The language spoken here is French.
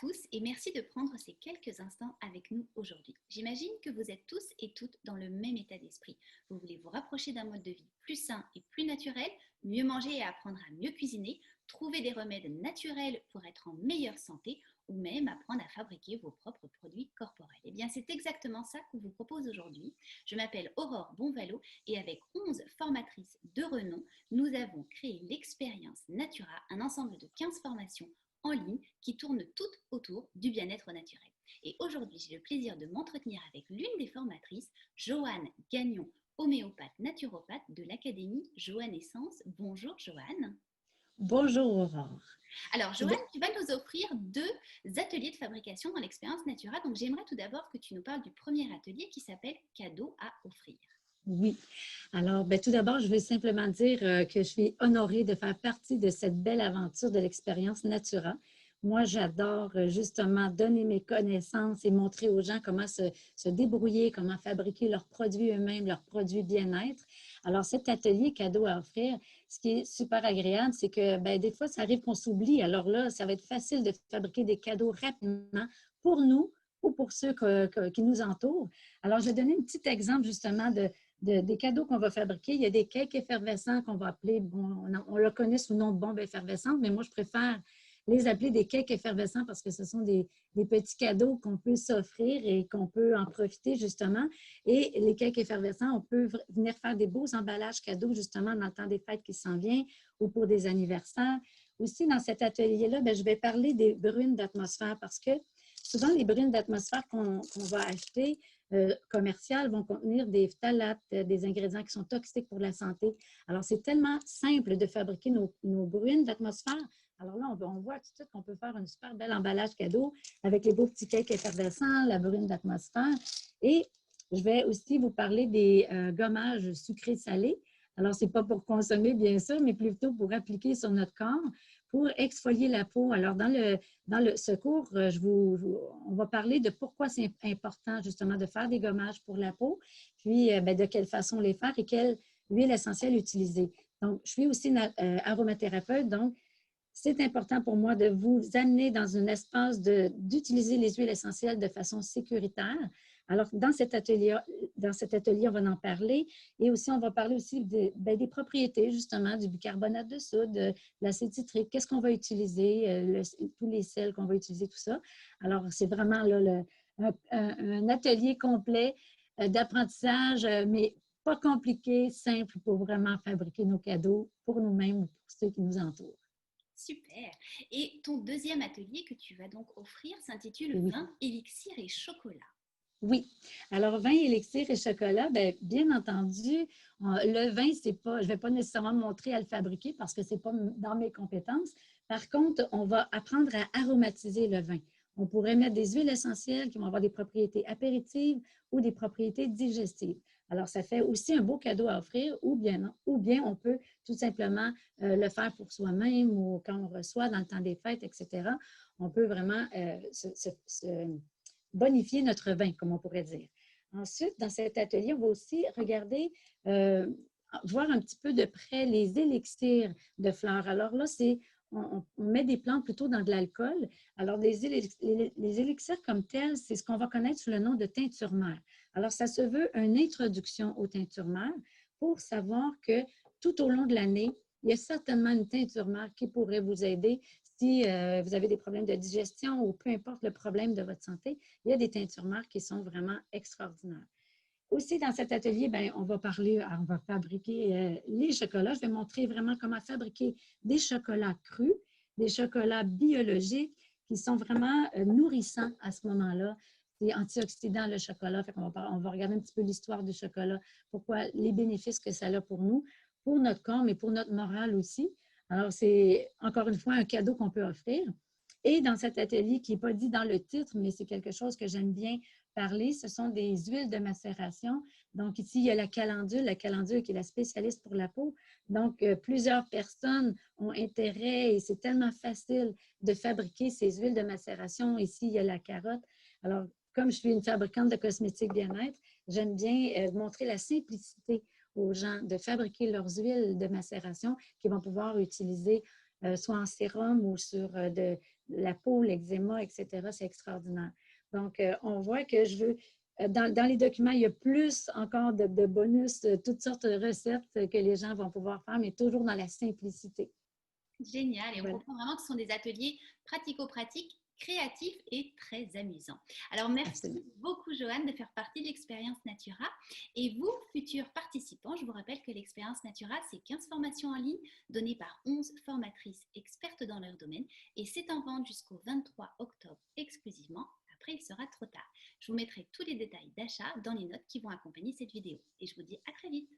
tous et merci de prendre ces quelques instants avec nous aujourd'hui. J'imagine que vous êtes tous et toutes dans le même état d'esprit. Vous voulez vous rapprocher d'un mode de vie plus sain et plus naturel, mieux manger et apprendre à mieux cuisiner, trouver des remèdes naturels pour être en meilleure santé ou même apprendre à fabriquer vos propres produits corporels. Eh bien, c'est exactement ça qu'on vous propose aujourd'hui. Je m'appelle Aurore Bonvalot et avec 11 formatrices de renom, nous avons créé l'expérience Natura, un ensemble de 15 formations en ligne qui tournent toutes autour du bien-être naturel. Et aujourd'hui, j'ai le plaisir de m'entretenir avec l'une des formatrices, Joanne Gagnon, homéopathe naturopathe de l'Académie Joannescence. Bonjour Joanne. Bonjour Aurore. Alors Joanne, tu vas nous offrir 2 ateliers de fabrication dans l'expérience Natura. Donc j'aimerais tout d'abord que tu nous parles du premier atelier qui s'appelle Cadeau à offrir. Oui. Alors, tout d'abord, je veux simplement dire que je suis honorée de faire partie de cette belle aventure de l'expérience Natura. Moi, j'adore justement donner mes connaissances et montrer aux gens comment se débrouiller, comment fabriquer leurs produits eux-mêmes, leurs produits bien-être. Alors, cet atelier cadeau à offrir, ce qui est super agréable, c'est que des fois, ça arrive qu'on s'oublie. Alors là, ça va être facile de fabriquer des cadeaux rapidement pour nous ou pour ceux qui nous entourent. Alors, je vais donner un petit exemple justement des cadeaux qu'on va fabriquer. Il y a des cakes effervescents qu'on va appeler, bon, on le connaît sous le nom de bombes effervescentes, mais moi, je préfère les appeler des cakes effervescents parce que ce sont des petits cadeaux qu'on peut s'offrir et qu'on peut en profiter justement. Et les cakes effervescents, on peut venir faire des beaux emballages cadeaux justement dans le temps des fêtes qui s'en vient ou pour des anniversaires. Aussi, dans cet atelier-là, je vais parler des brunes d'atmosphère parce que souvent, les brunes d'atmosphère qu'on va acheter commerciales vont contenir des phtalates, des ingrédients qui sont toxiques pour la santé. Alors, c'est tellement simple de fabriquer nos brunes d'atmosphère. Alors là, on voit tout de suite qu'on peut faire un super bel emballage cadeau avec les beaux petits cakes effervescents, la brune d'atmosphère. Et je vais aussi vous parler des gommages sucrés-salés. Alors, ce n'est pas pour consommer, bien sûr, mais plutôt pour appliquer sur notre corps pour exfolier la peau. Alors, ce cours, on va parler de pourquoi c'est important justement de faire des gommages pour la peau, puis de quelle façon les faire et quelle huile essentielle utiliser. Donc, je suis aussi aromathérapeute, donc c'est important pour moi de vous amener dans un espace d'utiliser les huiles essentielles de façon sécuritaire. Alors, dans cet atelier, on va en parler et aussi, on va parler aussi des propriétés, justement, du bicarbonate de soude, de l'acide citrique, qu'est-ce qu'on va utiliser, tous les sels qu'on va utiliser, tout ça. Alors, c'est vraiment là, un atelier complet d'apprentissage, mais pas compliqué, simple pour vraiment fabriquer nos cadeaux pour nous-mêmes ou pour ceux qui nous entourent. Super. Et ton deuxième atelier que tu vas donc offrir s'intitule Oui. Vin, élixir et chocolat. Oui. Alors, vin, élixir et chocolat, bien entendu, le vin, c'est pas, je ne vais pas nécessairement montrer à le fabriquer parce que ce n'est pas dans mes compétences. Par contre, on va apprendre à aromatiser le vin. On pourrait mettre des huiles essentielles qui vont avoir des propriétés apéritives ou des propriétés digestives. Alors, ça fait aussi un beau cadeau à offrir ou bien on peut tout simplement le faire pour soi-même ou quand on reçoit dans le temps des fêtes, etc. On peut vraiment bonifier notre vin, comme on pourrait dire. Ensuite, dans cet atelier, on va aussi regarder, voir un petit peu de près les élixirs de fleurs. Alors là, on met des plantes plutôt dans de l'alcool. Alors, les élixirs comme tels, c'est ce qu'on va connaître sous le nom de teinture mère. Alors, ça se veut une introduction aux teintures mères pour savoir que tout au long de l'année, il y a certainement une teinture mère qui pourrait vous aider si vous avez des problèmes de digestion ou peu importe le problème de votre santé. Il y a des teintures mères qui sont vraiment extraordinaires. Aussi, dans cet atelier, on va fabriquer les chocolats. Je vais montrer vraiment comment fabriquer des chocolats crus, des chocolats biologiques qui sont vraiment nourrissants à ce moment-là. C'est antioxydant, le chocolat. On va regarder un petit peu l'histoire du chocolat, pourquoi les bénéfices que ça a pour nous, pour notre corps, mais pour notre morale aussi. Alors, c'est encore une fois un cadeau qu'on peut offrir. Et dans cet atelier, qui n'est pas dit dans le titre, mais c'est quelque chose que j'aime bien parler, ce sont des huiles de macération. Donc, ici, il y a la calendule qui est la spécialiste pour la peau. Donc, plusieurs personnes ont intérêt et c'est tellement facile de fabriquer ces huiles de macération. Ici, il y a la carotte. Alors, comme je suis une fabricante de cosmétiques bien-être, j'aime bien montrer la simplicité aux gens de fabriquer leurs huiles de macération qu'ils vont pouvoir utiliser soit en sérum ou sur de la peau, l'eczéma, etc. C'est extraordinaire. Donc, on voit que je veux, dans les documents, il y a plus encore de bonus, toutes sortes de recettes que les gens vont pouvoir faire, mais toujours dans la simplicité. Génial. Et on Voilà, comprend vraiment que ce sont des ateliers pratico-pratiques, créatifs et très amusants. Alors, merci absolument. beaucoup, Joanne, de faire partie de l'expérience Natura. Et vous, futurs participants, je vous rappelle que l'expérience Natura, c'est 15 formations en ligne données par 11 formatrices expertes dans leur domaine. Et c'est en vente jusqu'au 23 octobre exclusivement. Après, il sera trop tard. Je vous mettrai tous les détails d'achat dans les notes qui vont accompagner cette vidéo. Et je vous dis à très vite.